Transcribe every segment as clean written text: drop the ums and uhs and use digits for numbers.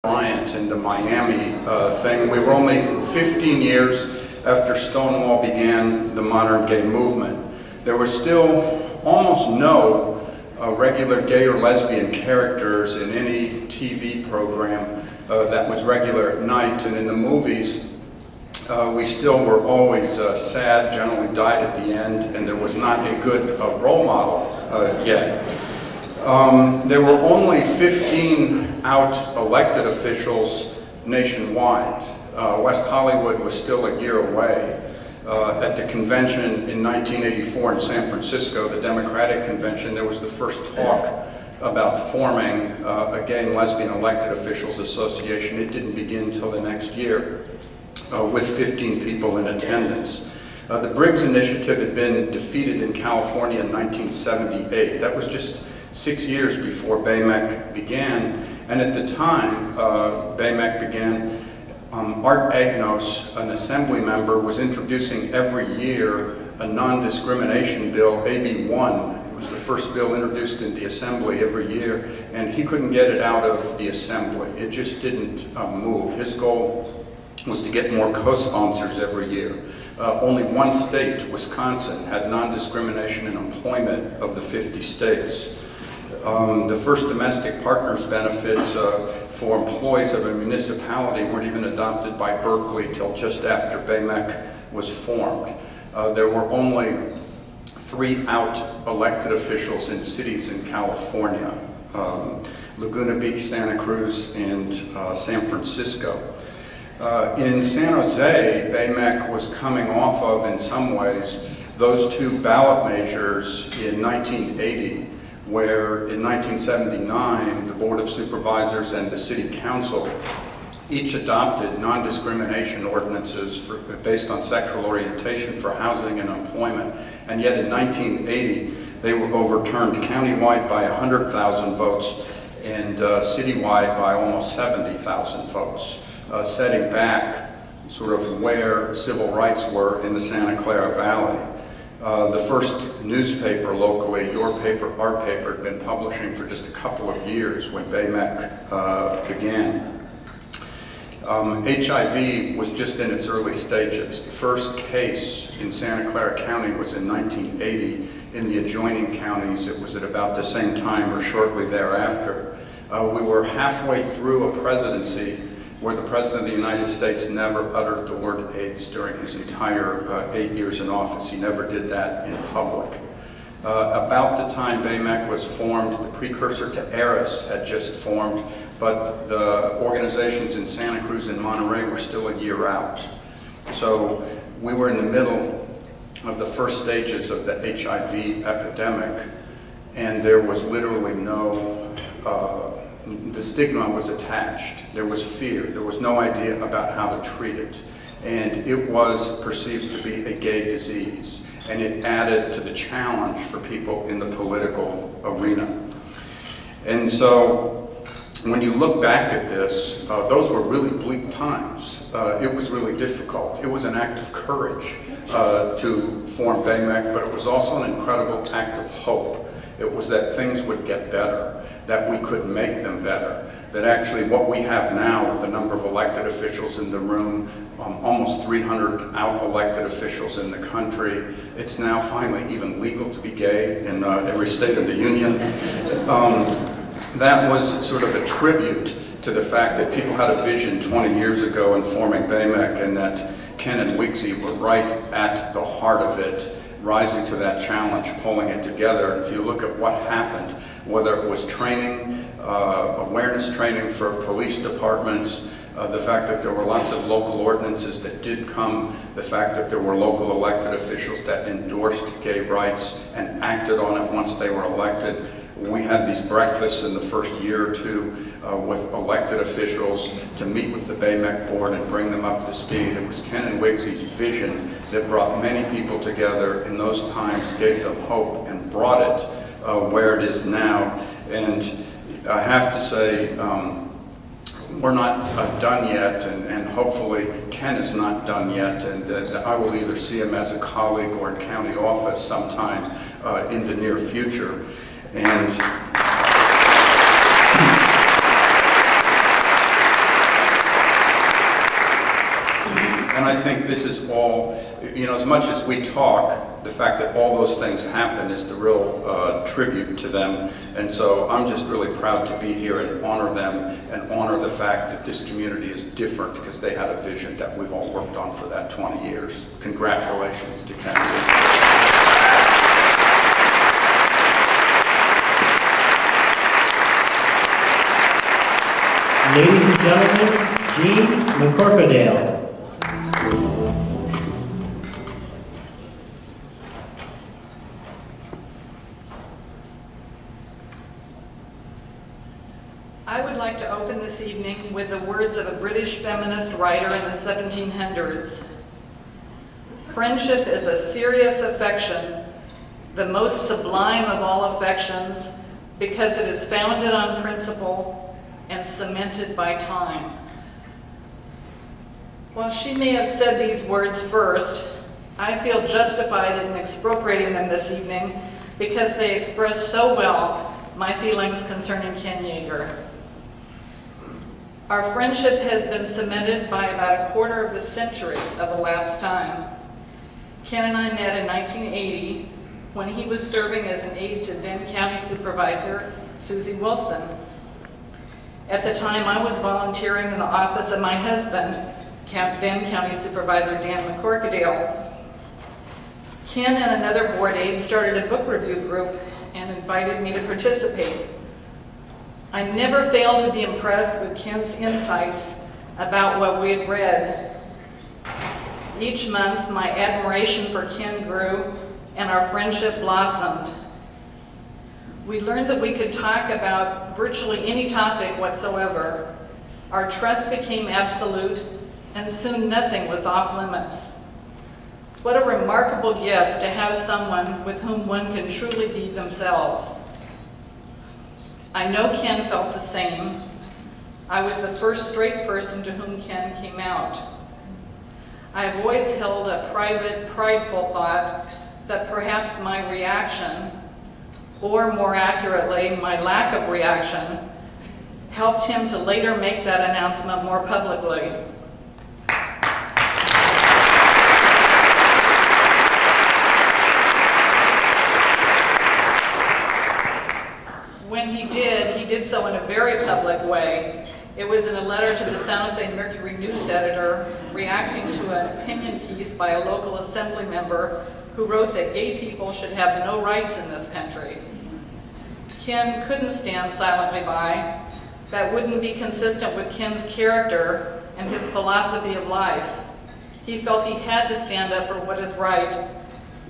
Bryant and the Miami thing. We were only 15 years after Stonewall began the modern gay movement. There were still almost no regular gay or lesbian characters in any TV program that was regular at night, and in the movies we still were always sad, generally died at the end, and there was not a good role model yet. There were only 15 out elected officials nationwide. West Hollywood was still a year away. At the convention in 1984 in San Francisco, the Democratic Convention, there was the first talk about forming a Gay and Lesbian Elected Officials Association. It didn't begin until the next year with 15 people in attendance. The Briggs Initiative had been defeated in California in 1978. That was just 6 years before BAMEC began, and at the time BAMEC began, Art Agnos, an assembly member, was introducing every year a non-discrimination bill, AB1. It was the first bill introduced in the assembly every year, and he couldn't get it out of the assembly. It just didn't move. His goal was to get more co-sponsors every year. Only one state, Wisconsin, had non-discrimination in employment of the 50 states. The first domestic partners benefits for employees of a municipality weren't even adopted by Berkeley till just after BAMEC was formed. There were only 3 out elected officials in cities in California, Laguna Beach, Santa Cruz, and San Francisco. In San Jose, BAMEC was coming off of, in some ways, those 2 ballot measures in 1980, where in 1979, the Board of Supervisors and the City Council each adopted non-discrimination ordinances based on sexual orientation for housing and employment. And yet in 1980, they were overturned countywide by 100,000 votes and citywide by almost 70,000 votes, setting back sort of where civil rights were in the Santa Clara Valley. The first newspaper locally, your paper, our paper, had been publishing for just a couple of years when BAMEC began. HIV was just in its early stages. The first case in Santa Clara County was in 1980. In the adjoining counties, it was at about the same time or shortly thereafter. We were halfway through a presidency where the President of the United States never uttered the word AIDS during his entire 8 years in office. He never did that in public. About the time BAMEC was formed, the precursor to ARIS had just formed, but the organizations in Santa Cruz and Monterey were still a year out. So we were in the middle of the first stages of the HIV epidemic, and there was literally no the stigma was attached. There was fear. There was no idea about how to treat it. And it was perceived to be a gay disease. And it added to the challenge for people in the political arena. And so when you look back at this, those were really bleak times. It was really difficult. It was an act of courage to form BAMEC, but it was also an incredible act of hope. It was that things would get better, that we could make them better, that actually what we have now with the number of elected officials in the room, almost 300 out elected officials in the country, it's now finally even legal to be gay in every state of the union. That was sort of a tribute to the fact that people had a vision 20 years ago in forming BAMEC, and that Ken and Wiggsy were right at the heart of it, rising to that challenge, pulling it together. And if you look at what happened, whether it was training, awareness training for police departments, the fact that there were lots of local ordinances that did come, the fact that there were local elected officials that endorsed gay rights and acted on it once they were elected. We had these breakfasts in the first year or two with elected officials to meet with the BAMEC board and bring them up to speed. It was Ken and Wiggsy's vision that brought many people together in those times, gave them hope, and brought it where it is now. And I have to say, we're not done yet, and hopefully Ken is not done yet, and I will either see him as a colleague or in county office sometime in the near future. And And I think this is all, as much as we talk, the fact that all those things happen is the real tribute to them. And so I'm just really proud to be here and honor them and honor the fact that this community is different because they had a vision that we've all worked on for that 20 years. Congratulations to Kennedy. Ladies and gentlemen, Jean McCorkadale. I would like to open this evening with the words of a British feminist writer in the 1700s. Friendship is a serious affection, the most sublime of all affections, because it is founded on principle and cemented by time. While she may have said these words first, I feel justified in expropriating them this evening because they express so well my feelings concerning Ken Yeager. Our friendship has been cemented by about a quarter of a century of elapsed time. Ken and I met in 1980 when he was serving as an aide to then County Supervisor Susie Wilson. At the time, I was volunteering in the office of my husband, then County Supervisor Dan McCorkadale. Ken and another board aide started a book review group and invited me to participate. I never failed to be impressed with Ken's insights about what we had read. Each month, my admiration for Ken grew and our friendship blossomed. We learned that we could talk about virtually any topic whatsoever. Our trust became absolute, and soon nothing was off limits. What a remarkable gift to have someone with whom one can truly be themselves. I know Ken felt the same. I was the first straight person to whom Ken came out. I have always held a private, prideful thought that perhaps my reaction, or more accurately, my lack of reaction, helped him to later make that announcement more publicly. When he did so in a very public way. It was in a letter to the San Jose Mercury news editor reacting to an opinion piece by a local assembly member who wrote that gay people should have no rights in this country. Ken couldn't stand silently by. That wouldn't be consistent with Ken's character and his philosophy of life. He felt he had to stand up for what is right,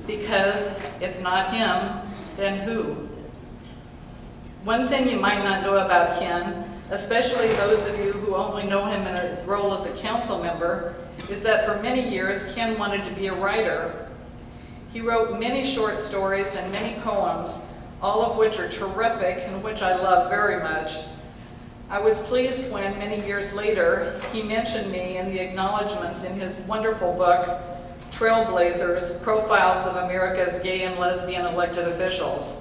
because if not him, then who? One thing you might not know about Ken, especially those of you who only know him in his role as a council member, is that for many years Ken wanted to be a writer. He wrote many short stories and many poems, all of which are terrific and which I love very much. I was pleased when, many years later, he mentioned me in the acknowledgments in his wonderful book, Trailblazers: Profiles of America's Gay and Lesbian Elected Officials.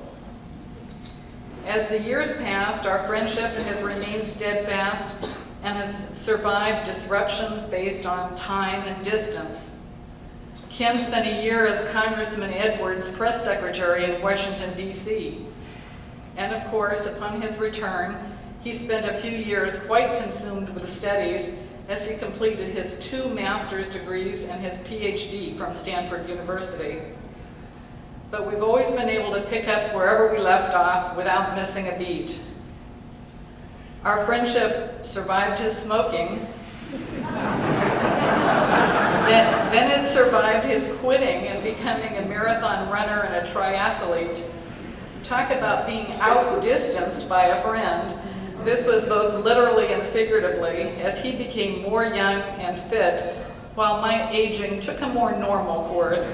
As the years passed, our friendship has remained steadfast and has survived disruptions based on time and distance. Ken spent a year as Congressman Edwards' press secretary in Washington, D.C. And of course, upon his return, he spent a few years quite consumed with studies as he completed his 2 master's degrees and his PhD from Stanford University. But we've always been able to pick up wherever we left off without missing a beat. Our friendship survived his smoking. Then it survived his quitting and becoming a marathon runner and a triathlete. Talk about being outdistanced by a friend. This was both literally and figuratively, as he became more young and fit, while my aging took a more normal course.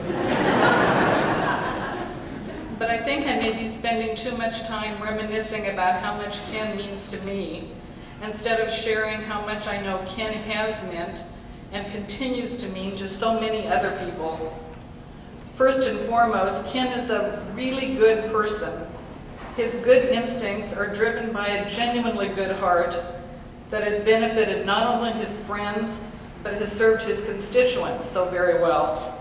But I think I may be spending too much time reminiscing about how much Ken means to me, instead of sharing how much I know Ken has meant and continues to mean to so many other people. First and foremost, Ken is a really good person. His good instincts are driven by a genuinely good heart that has benefited not only his friends, but has served his constituents so very well.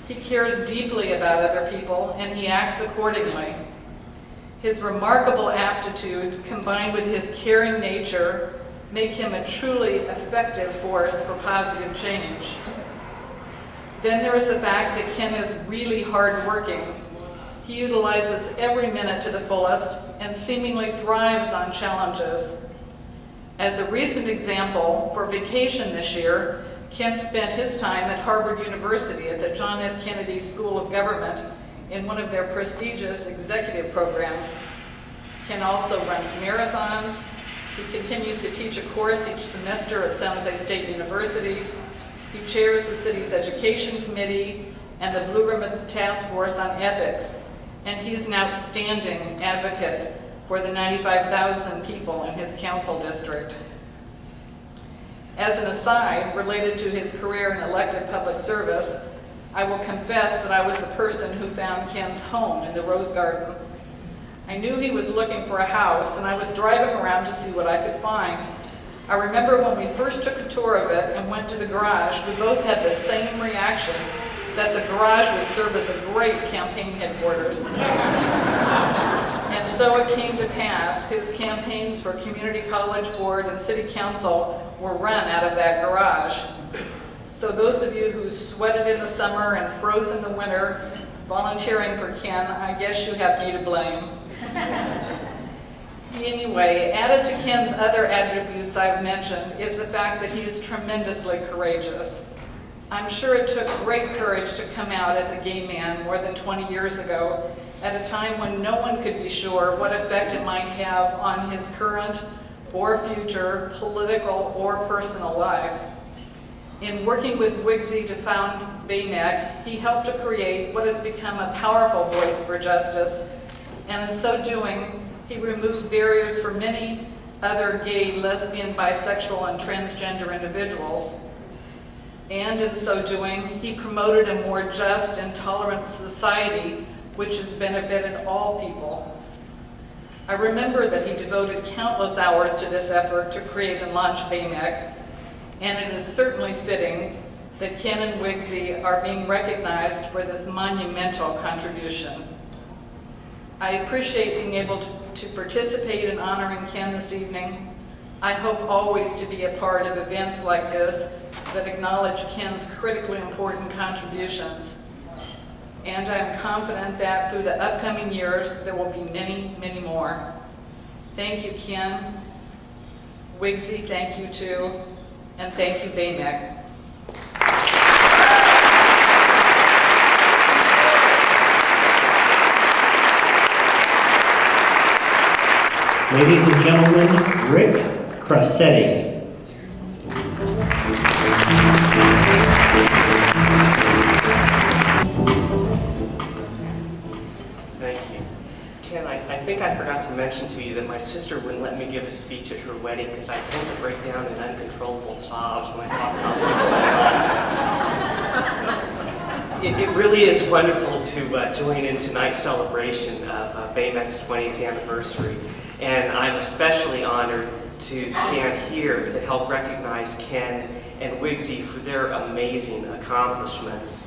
He cares deeply about other people, and he acts accordingly. His remarkable aptitude, combined with his caring nature, make him a truly effective force for positive change. Then there is the fact that Ken is really hardworking. He utilizes every minute to the fullest and seemingly thrives on challenges. As a recent example, for vacation this year, Ken spent his time at Harvard University at the John F. Kennedy School of Government in one of their prestigious executive programs. Ken also runs marathons. He continues to teach a course each semester at San Jose State University. He chairs the city's education committee and the Blue Ribbon Task Force on Ethics, and he's an outstanding advocate for the 95,000 people in his council district. As an aside, related to his career in elected public service, I will confess that I was the person who found Ken's home in the Rose Garden. I knew he was looking for a house, and I was driving around to see what I could find. I remember when we first took a tour of it and went to the garage, we both had the same reaction, that the garage would serve as a great campaign headquarters. And so it came to pass. His campaigns for community college board and city council were run out of that garage. So those of you who sweated in the summer and froze in the winter volunteering for Ken, I guess you have me to blame. Anyway, added to Ken's other attributes I've mentioned is the fact that he is tremendously courageous. I'm sure it took great courage to come out as a gay man more than 20 years ago, at a time when no one could be sure what effect it might have on his current or future political or personal life. In working with WIGSI to found BAMAC, he helped to create what has become a powerful voice for justice, and in so doing, he removed barriers for many other gay, lesbian, bisexual, and transgender individuals. And in so doing, he promoted a more just and tolerant society which has benefited all people. I remember that he devoted countless hours to this effort to create and launch BAMAC, and it is certainly fitting that Ken and WIGSI are being recognized for this monumental contribution. I appreciate being able to participate in honoring Ken this evening. I hope always to be a part of events like this that acknowledge Ken's critically important contributions. And I'm confident that through the upcoming years, there will be many, many more. Thank you, Ken. WIGSI, thank you too. And thank you, BAMAC. Ladies and gentlemen, Rick Crossetti. Thank you. Ken, I think I forgot to mention to you that my sister wouldn't let me give a speech at her wedding because I tend to break down in uncontrollable sobs when I talk about my life. It really is wonderful to join in tonight's celebration of BAMAC's 20th anniversary. And I'm especially honored to stand here to help recognize Ken and WIGSI for their amazing accomplishments.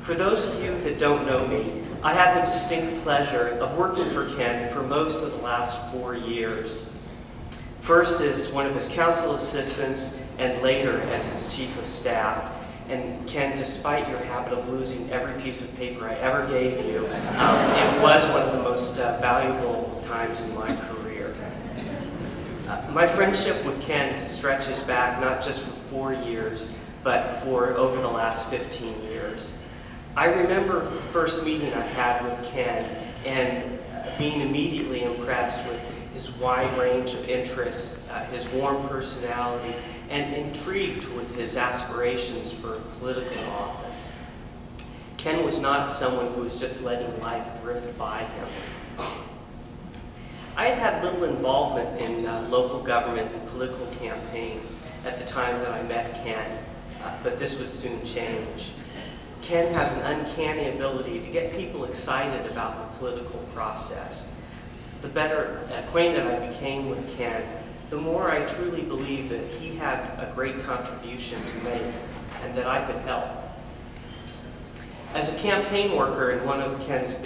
For those of you that don't know me, I had the distinct pleasure of working for Ken for most of the last 4 years. First as one of his council assistants, and later as his chief of staff. And Ken, despite your habit of losing every piece of paper I ever gave you, it was one of the most valuable times in my career. My friendship with Ken stretches back not just for 4 years, but for over the last 15 years. I remember the first meeting I had with Ken and being immediately impressed with his wide range of interests, his warm personality, and intrigued with his aspirations for political office. Ken was not someone who was just letting life drift by him. I had had little involvement in local government and political campaigns at the time that I met Ken, but this would soon change. Ken has an uncanny ability to get people excited about the political process. The better acquainted I became with Ken, the more I truly believe that he had a great contribution to make and that I could help. As a campaign worker in one of Ken's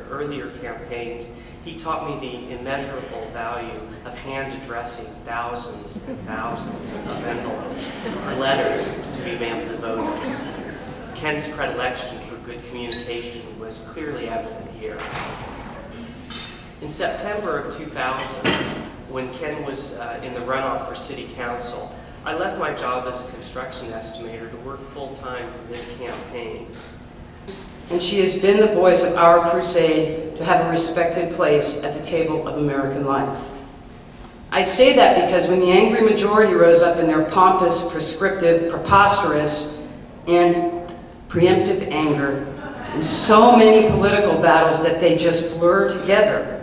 earlier campaigns, he taught me the immeasurable value of hand addressing thousands and thousands of envelopes for letters to be mailed to voters. Ken's predilection for good communication was clearly evident here. In September of 2000, when Ken was in the runoff for City Council, I left my job as a construction estimator to work full-time for this campaign. And she has been the voice of our crusade to have a respected place at the table of American life. I say that because when the angry majority rose up in their pompous, prescriptive, preposterous, and preemptive anger, in so many political battles that they just blur together,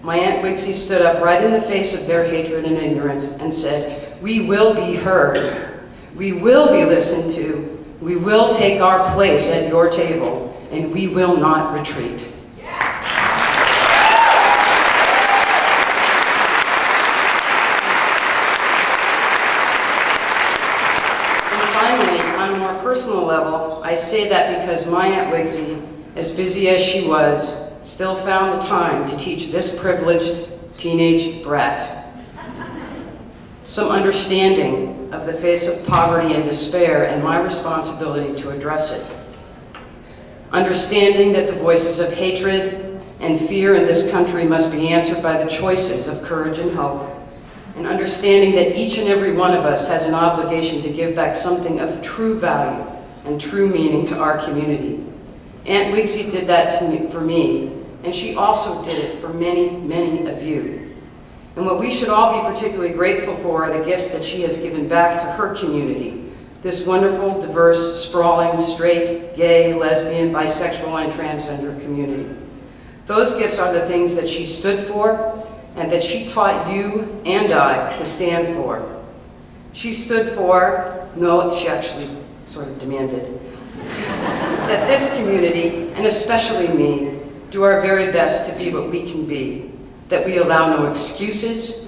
my Aunt Wigsy stood up right in the face of their hatred and ignorance and said, "We will be heard. We will be listened to. We will take our place at your table, and we will not retreat." And finally, on a more personal level, I say that because my Aunt Wigsy, as busy as she was, still found the time to teach this privileged teenage brat some understanding of the face of poverty and despair and my responsibility to address it. Understanding that the voices of hatred and fear in this country must be answered by the choices of courage and hope. And understanding that each and every one of us has an obligation to give back something of true value and true meaning to our community. Aunt Wigsy did that for me, and she also did it for many, many of you. And what we should all be particularly grateful for are the gifts that she has given back to her community, this wonderful, diverse, sprawling, straight, gay, lesbian, bisexual, and transgender community. Those gifts are the things that she stood for and that she taught you and I to stand for. She stood for, no, she actually sort of demanded, that this community, and especially me, do our very best to be what we can be, that we allow no excuses,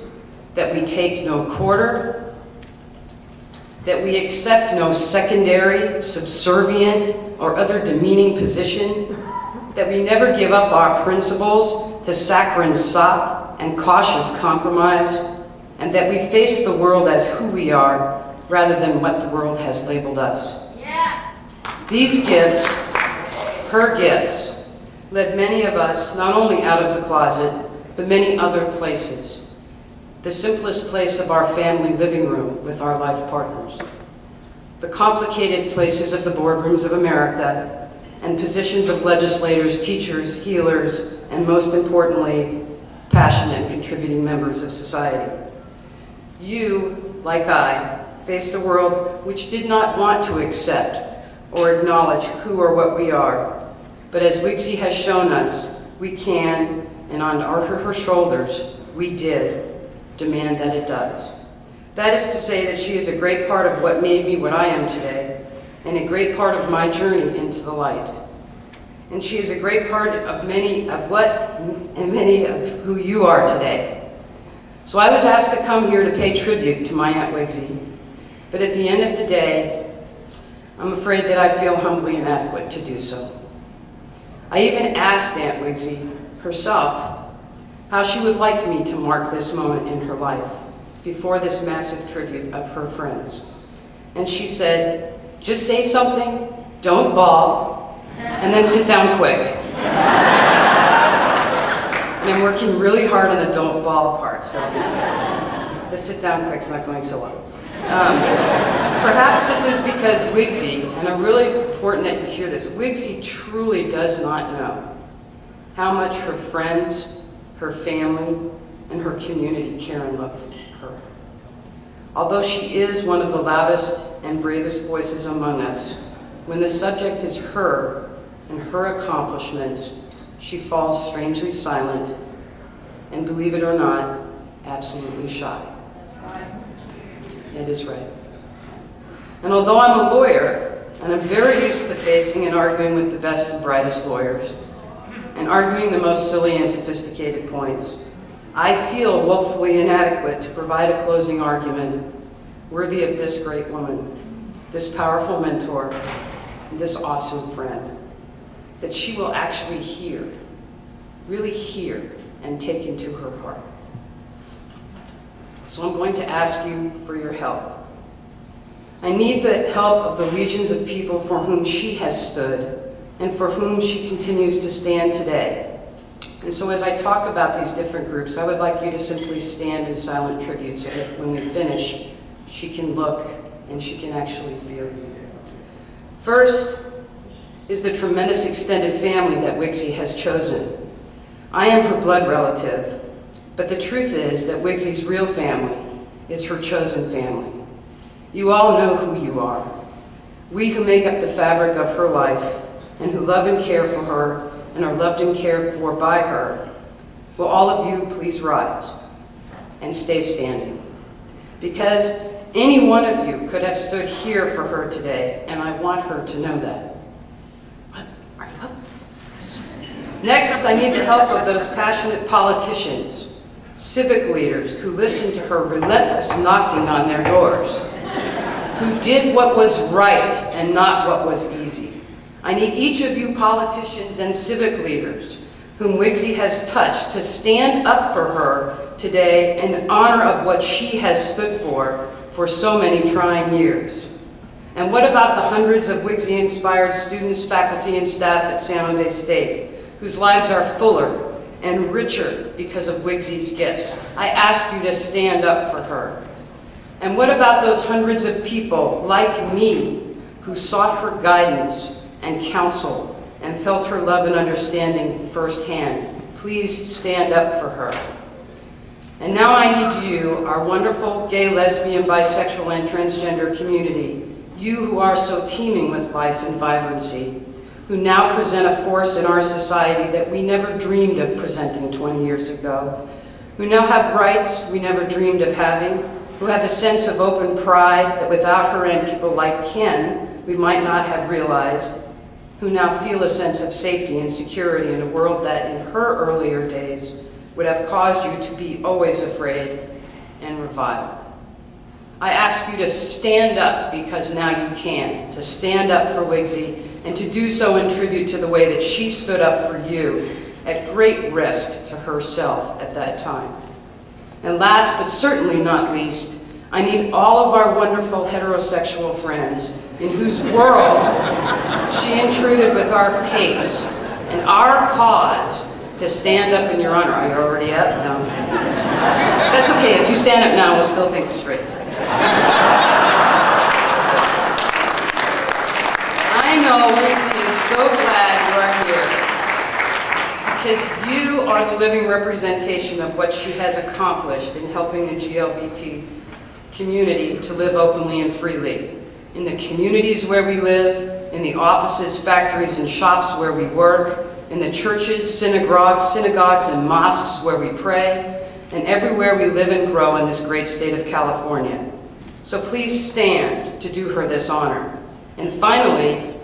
that we take no quarter, that we accept no secondary, subservient, or other demeaning position, that we never give up our principles to saccharine sop and cautious compromise, and that we face the world as who we are rather than what the world has labeled us. Yes. These gifts, her gifts, led many of us not only out of the closet, but many other places. The simplest place of our family living room with our life partners. The complicated places of the boardrooms of America, and positions of legislators, teachers, healers, and most importantly, passionate and contributing members of society. You, like I, faced a world which did not want to accept or acknowledge who or what we are. But as Wigsy has shown us, we can, and on her shoulders, we did demand that it does. That is to say that she is a great part of what made me what I am today, and a great part of my journey into the light. And she is a great part of many of who you are today. So I was asked to come here to pay tribute to my Aunt Wigsy, but at the end of the day, I'm afraid that I feel humbly inadequate to do so. I even asked Aunt Wigsy herself how she would like me to mark this moment in her life before this massive tribute of her friends. And she said, "Just say something, don't bawl, and then sit down quick." And I'm working really hard on the don't bawl part, so the sit down quick's not going so well. Perhaps this is because Wigsy, and I'm really important that you hear this, Wigsy truly does not know how much her friends, her family, and her community care and love her. Although she is one of the loudest and bravest voices among us, when the subject is her and her accomplishments, she falls strangely silent and, believe it or not, absolutely shy. It is right. And although I'm a lawyer, and I'm very used to facing and arguing with the best and brightest lawyers, and arguing the most silly and sophisticated points, I feel woefully inadequate to provide a closing argument worthy of this great woman, this powerful mentor, and this awesome friend, that she will actually hear, really hear, and take into her heart. So I'm going to ask you for your help. I need the help of the legions of people for whom she has stood and for whom she continues to stand today. And so as I talk about these different groups, I would like you to simply stand in silent tribute so that when we finish, she can look and she can actually feel you. First is the tremendous extended family that Wixie has chosen. I am her blood relative, but the truth is that Wixie's real family is her chosen family. You all know who you are. We who make up the fabric of her life and who love and care for her and are loved and cared for by her. Will all of you please rise and stay standing? Because any one of you could have stood here for her today, and I want her to know that. Next, I need the help of those passionate politicians, civic leaders who listened to her relentless knocking on their doors, who did what was right and not what was easy. I need each of you politicians and civic leaders whom Wixie has touched to stand up for her today in honor of what she has stood for so many trying years. And what about the hundreds of Wixie-inspired students, faculty, and staff at San Jose State, whose lives are fuller and richer because of Wixie's gifts? I ask you to stand up for her. And what about those hundreds of people like me who sought her guidance and counsel and felt her love and understanding firsthand? Please stand up for her. And now I need you, our wonderful gay, lesbian, bisexual, and transgender community, you who are so teeming with life and vibrancy, who now present a force in our society that we never dreamed of presenting 20 years ago, who now have rights we never dreamed of having, who have a sense of open pride that without her and people like Ken, we might not have realized, who now feel a sense of safety and security in a world that in her earlier days would have caused you to be always afraid and reviled. I ask you to stand up because now you can, to stand up for Wixie and to do so in tribute to the way that she stood up for you at great risk to herself at that time. And last but certainly not least, I need all of our wonderful heterosexual friends in whose world she intruded with our case and our cause to stand up in your honor. Are you already up? No. That's okay. If you stand up now, we'll still think you're straight. I know Wixie is so glad you are here because you are the living representation of what she has accomplished in helping the GLBT community to live openly and freely. In the communities where we live, in the offices, factories, and shops where we work, in the churches, synagogues, and mosques where we pray, and everywhere we live and grow in this great state of California. So please stand to do her this honor. And finally,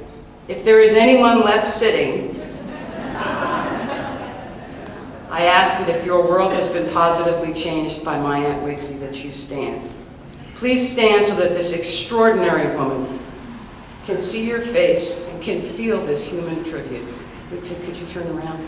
if there is anyone left sitting, I ask that if your world has been positively changed by my Aunt Wixie, that you stand. Please stand so that this extraordinary woman can see your face and can feel this human tribute. Wixie, could you turn around?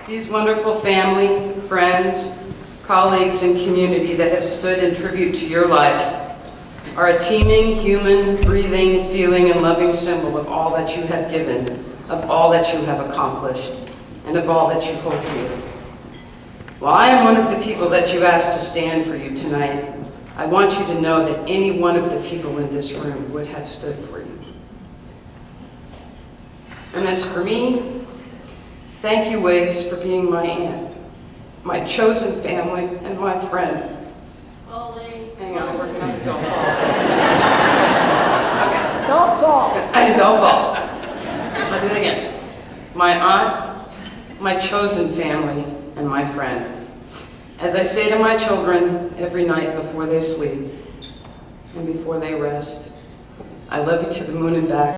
These wonderful family, friends, colleagues, and community that have stood in tribute to your life are a teeming, human, breathing, feeling, and loving symbol of all that you have given, of all that you have accomplished, and of all that you hold dear. Well, I am one of the people that you asked to stand for you tonight. I want you to know that any one of the people in this room would have stood for you. And as for me, thank you, Wiggs, for being my aunt, my chosen family, and my friend. Hang on, I'm working on the don't fall. Okay. Don't fall. Don't fall. I'll do it again. My aunt, my chosen family, and my friend. As I say to my children every night before they sleep and before they rest, I love you to the moon and back.